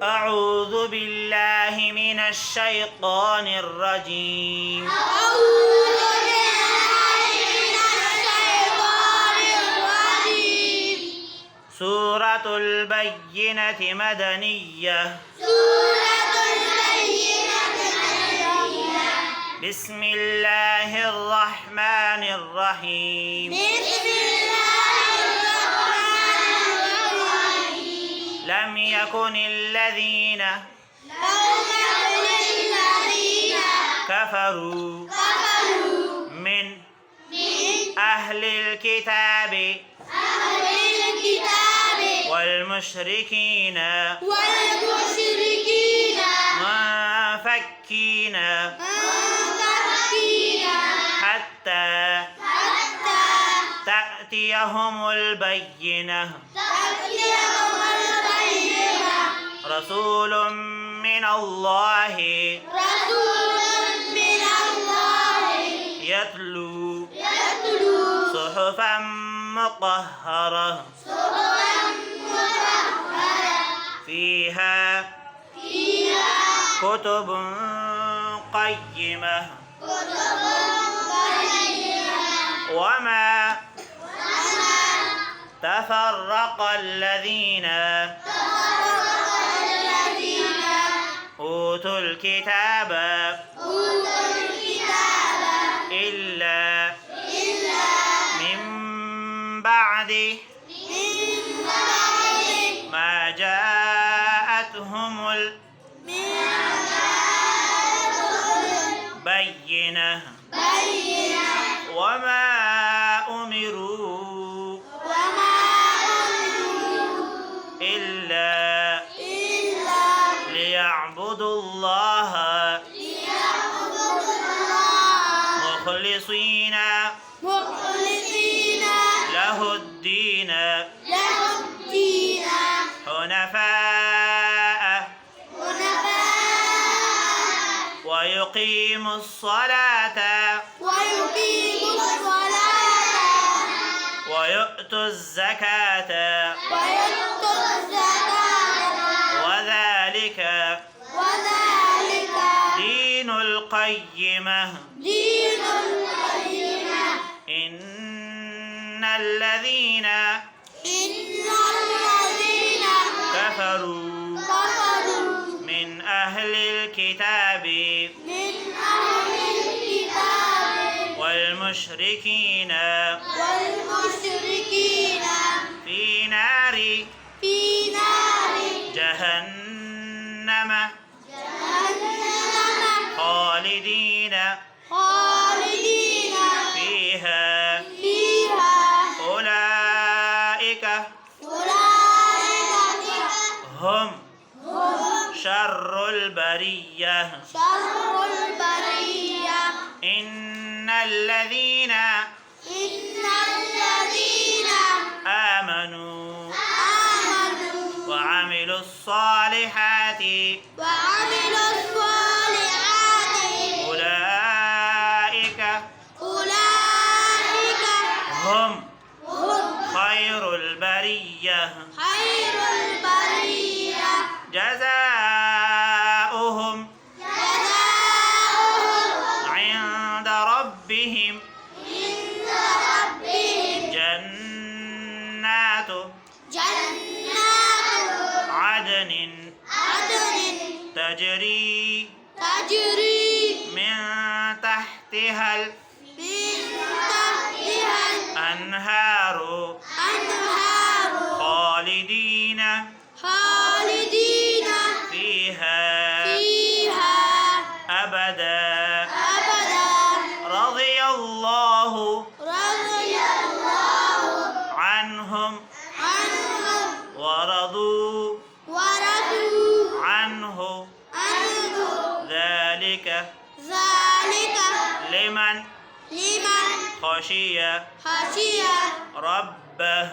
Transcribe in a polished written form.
أعوذ بالله من الشيطان الرجيم. سورة البينة مدنية. بسم الله الرحمن الرحيم. لم يكن الذين كفروا من أهل الكتاب والمشركين منفكين حتى تأتيهم البينة. رسول من الله يتلو صحفا مطهرة فيها كتب قيمة. وما تفرق الذين أوتوا الكتاب إلا من بعد ما جاءتهم البينة. وما أمروا إلا ليعبدوا الله مخلصين له الدين حنفاء ويقيموا الصلاة ويؤتوا الزكاة وذلك دين القيمة. إن الذين كفروا من أهل الكتاب والمشركين في نار جهنم خالدين فيها. أولئك هم شر البرية. إن الذين آمنوا وعملوا الصالحات أولئك هم خير البرية. جزاؤهم عند ربهم جنات عدن تجري من تحتها الأنهار خالدين فيها أبدا. رضي الله عنهم ورضوا عنه ذلك لمن خشي ربه.